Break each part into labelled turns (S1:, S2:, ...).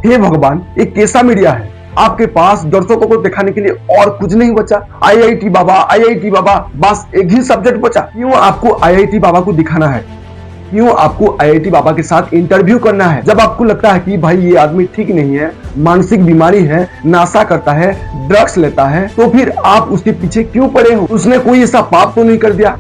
S1: हे भगवान, एक कैसा मीडिया है। आपके पास दर्शकों को दिखाने के लिए और कुछ नहीं बचा। आईआईटी बाबा, बस एक ही सब्जेक्ट बचा। क्यों आपको आईआईटी बाबा को दिखाना है? क्यों आपको आईआईटी बाबा के साथ इंटरव्यू करना है? जब आपको लगता है कि भाई ये आदमी ठीक नहीं है, मानसिक बीमारी है, नशा करता है, ड्रग्स लेता है, तो फिर आप उसके पीछे क्यों पड़े हो? उसने कोई ऐसा पाप तो नहीं कर दिया,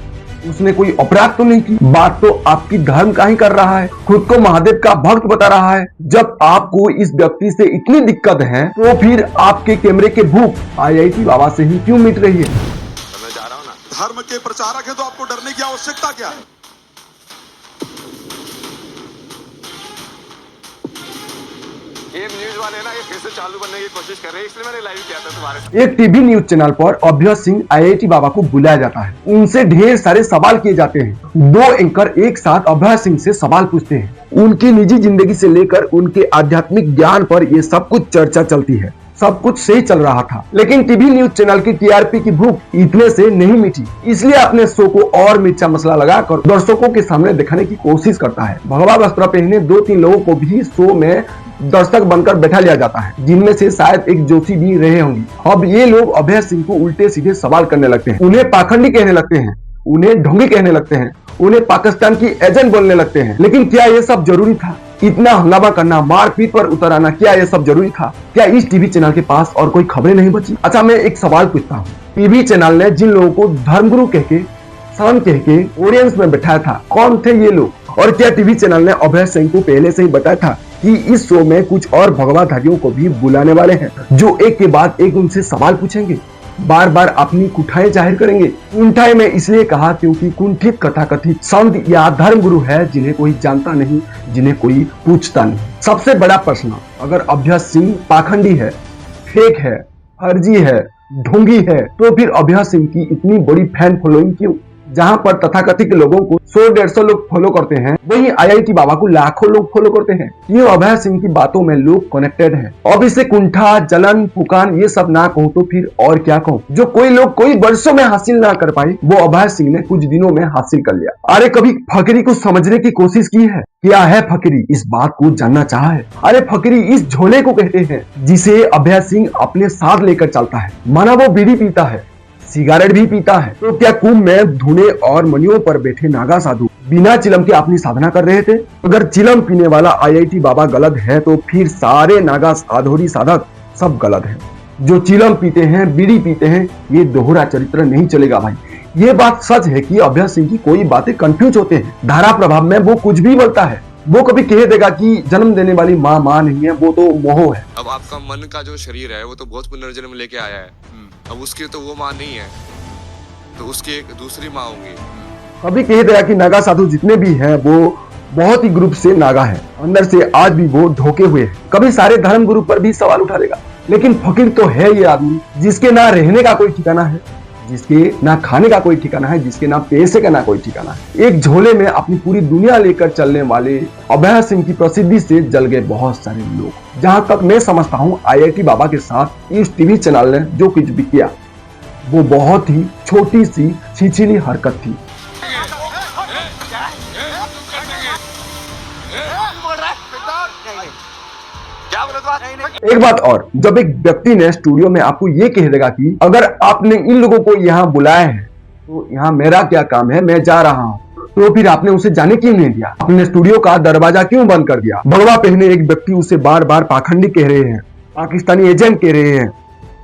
S1: उसने कोई अपराध तो नहीं की। बात तो आपकी धर्म का ही कर रहा है, खुद को महादेव का भक्त बता रहा है। जब आपको इस व्यक्ति से इतनी दिक्कत है, तो फिर आपके कैमरे के भूख आईआईटी बाबा से ही क्यों मिट रही है?
S2: मैं जा रहा हूं ना। धर्म के प्रचारक है तो आपको डरने की आवश्यकता क्या है? ये न्यूज वाले ना ये फिर से चालू करने की कोशिश कर रहे हैं, इसलिए मैंने लाइव किया था तुम्हारे साथ।
S1: एक टीवी न्यूज चैनल पर अभय सिंह आईआईटी बाबा को बुलाया जाता है। उनसे ढेर सारे सवाल किए जाते हैं। दो एंकर एक साथ अभय सिंह से सवाल पूछते हैं। उनकी निजी जिंदगी से लेकर उनके आध्यात्मिक ज्ञान पर ये सब कुछ चर्चा चलती है। सब कुछ सही चल रहा था, लेकिन टीवी न्यूज चैनल की टीआरपी की भूख इतने से नहीं मिटी, इसलिए अपने शो को और मिर्चा मसला लगाकर दर्शकों के सामने दिखाने की कोशिश करता है। भगवा वस्त्र पहने 2-3 लोगों को भी शो में दर्शक बनकर बैठा लिया जाता है, जिनमें से शायद एक जोशी भी रहे होंगे। अब ये लोग अभय सिंह को उल्टे सीधे सवाल करने लगते हैं, उन्हें पाखंडी कहने लगते हैं, उन्हें ढोंगी कहने लगते हैं, उन्हें पाकिस्तान की एजेंट बोलने लगते हैं। लेकिन क्या ये सब जरूरी था? इतना हंगामा करना, मारपीट पर उतर आना, क्या ये सब जरूरी था? क्या इस टीवी चैनल के पास और कोई खबरें नहीं बची? अच्छा, मैं एक सवाल पूछता हूँ, टीवी चैनल ने जिन लोगों को धर्मगुरु कह के, संत कह के ऑडियंस में बैठाया था, कौन थे ये लोग? और क्या टीवी चैनल ने अभय सिंह को पहले से ही बताया था कि इस शो में कुछ और भगवाधारियों को भी बुलाने वाले हैं, जो एक के बाद एक उनसे सवाल पूछेंगे, बार बार अपनी कुठाएं जाहिर करेंगे? कुंठाएं में इसलिए कहा क्योंकि कुंठित कथाकथित संत या धर्मगुरु है जिन्हें कोई जानता नहीं, जिन्हें कोई पूछता नहीं। सबसे बड़ा प्रश्न, अगर अभय सिंह पाखंडी है, फेक है, फर्जी है, ढोंगी है, तो फिर अभय सिंह की इतनी बड़ी फैन फॉलोइंग क्यों? जहां पर तथाकथित लोगों को 100-150 लोग फॉलो करते हैं, वहीं आईआईटी बाबा को लाखों लोग फॉलो करते हैं। ये अभय सिंह की बातों में लोग कनेक्टेड हैं। अब इसे कुंठा, जलन, पुकान ये सब ना कहूं तो फिर और क्या कहूं? जो कोई लोग कोई वर्षों में हासिल ना कर पाए, वो अभय सिंह ने कुछ दिनों में हासिल कर लिया। अरे कभी फकीरी को समझने की कोशिश की है? क्या है फकीरी? इस बात को जानना चाहा है? अरे फकीरी इस झोले को कहते हैं जिसे अभय सिंह अपने साथ लेकर चलता है। माना वो बीड़ी पीता है, सिगरेट भी पीता है, तो क्या कुंभ में धुने और मणियों पर बैठे नागा साधु बिना चिलम के अपनी साधना कर रहे थे? अगर चिलम पीने वाला आईआईटी बाबा गलत है, तो फिर सारे नागा साधोरी साधक सब गलत है। जो चिलम पीते हैं, बीड़ी पीते हैं, ये दोहरा चरित्र नहीं चलेगा भाई। ये बात सच है कि अभय सिंह की कोई बातें कंफ्यूज होते हैं। धारा प्रभाव में वो कुछ भी बोलता है। वो कभी कह देगा कि जन्म देने वाली माँ नहीं है, वो तो मोह है।
S2: अब आपका मन का जो शरीर है वो तो बहुत पुनर्जन्म लेके आया है। अब उसकी तो वो माँ नहीं है, तो उसकी एक दूसरी माँ होंगी।
S1: कभी कह देगा कि नागा साधु जितने भी हैं वो बहुत ही ग्रुप से नागा है, अंदर से आज भी वो ढोके हुए हैं। कभी सारे धर्म गुरु पर भी सवाल उठा देगा। लेकिन फकीर तो है ये आदमी जिसके ना रहने का कोई ठिकाना है, जिसके ना खाने का कोई ठिकाना है, जिसके ना पैसे का ना कोई ठिकाना है। एक झोले में अपनी पूरी दुनिया लेकर चलने वाले अभय सिंह की प्रसिद्धि से जल गए बहुत सारे लोग। जहां तक मैं समझता हूं, आईआईटी बाबा के साथ इस टीवी चैनल ने जो कुछ भी किया, वो बहुत ही छोटी सी छिछली हरकत थी। एक बात और, जब एक व्यक्ति ने स्टूडियो में आपको ये कह देगा कि अगर आपने इन लोगों को यहाँ बुलाया है तो यहाँ मेरा क्या काम है, मैं जा रहा हूँ, तो फिर आपने उसे जाने क्यों नहीं दिया? अपने स्टूडियो का दरवाजा क्यों बंद कर दिया? भगवा पहने एक व्यक्ति उसे बार बार पाखंडी कह रहे हैं, पाकिस्तानी एजेंट कह रहे हैं।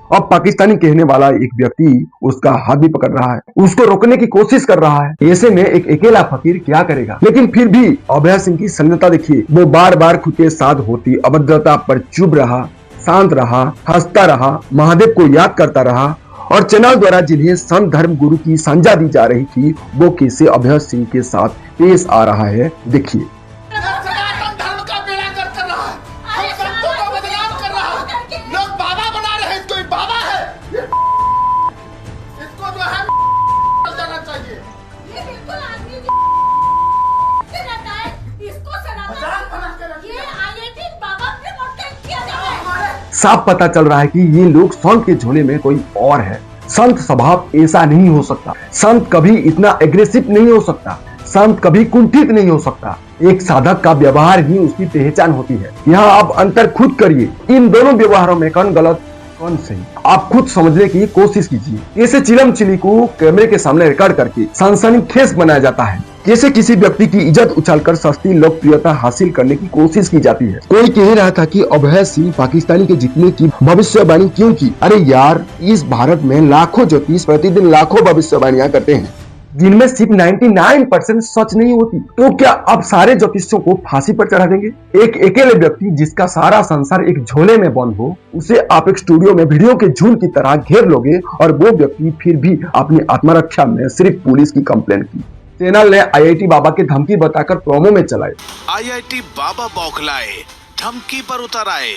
S1: अब पाकिस्तानी कहने वाला एक व्यक्ति उसका हाथ भी पकड़ रहा है, उसको रोकने की कोशिश कर रहा है। ऐसे में एक अकेला फकीर क्या करेगा? लेकिन फिर भी अभय सिंह की संयमता देखिए। वो बार बार खुद के साथ होती अभद्रता पर चुप रहा, शांत रहा, हंसता रहा, महादेव को याद करता रहा। और चैनल द्वारा जिन्हें संत धर्म गुरु की संज्ञा दी जा रही थी, वो कैसे अभय सिंह के साथ पेश आ रहा है देखिए। साफ पता चल रहा है कि ये लोग संत के झोले में कोई और है। संत स्वभाव ऐसा नहीं हो सकता, संत कभी इतना एग्रेसिव नहीं हो सकता, संत कभी कुंठित नहीं हो सकता। एक साधक का व्यवहार ही उसकी पहचान होती है। यहाँ आप अंतर खुद करिए, इन दोनों व्यवहारों में कौन गलत कौन सही, आप खुद समझने की कोशिश कीजिए। कैसे चिलम चिली को कैमरे के सामने रिकॉर्ड करके सनसनीखेज बनाया जाता है, कैसे किसी व्यक्ति की इज्जत उछालकर सस्ती लोकप्रियता हासिल करने की कोशिश की जाती है। कोई कह रहा था कि अभय सिंह पाकिस्तानी के जीतने की भविष्यवाणी क्यों की। अरे यार, इस भारत में लाखों ज्योतिष प्रतिदिन लाखों भविष्यवाणियां करते हैं, जिनमें सिर्फ 99% सच नहीं होती। तो क्या अब सारे ज्योतिषियों को फांसी पर चढ़ा देंगे? एक अकेले व्यक्ति जिसका सारा संसार एक झोले में बंद हो, उसे आप एक स्टूडियो में वीडियो के झुंड की तरह घेर लोगे और वो व्यक्ति फिर भी अपनी आत्मरक्षा में सिर्फ पुलिस की कंप्लेंट की। चैनल ने आईआईटी बाबा की धमकी बताकर प्रोमो में चलाए।
S3: आईआईटी बाबा बौखलाए, धमकी पर उतर आए।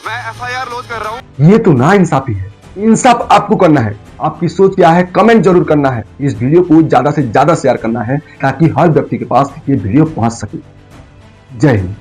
S2: मैं एफआईआर लॉन्च कर रहा हूँ।
S1: ये तो ना इंसाफी है। इंसाफ आपको करना है। आपकी सोच क्या है कमेंट जरूर करना है। इस वीडियो को ज्यादा से ज्यादा शेयर करना है ताकि हर व्यक्ति के पास ये वीडियो पहुंच सके। जय हिंद।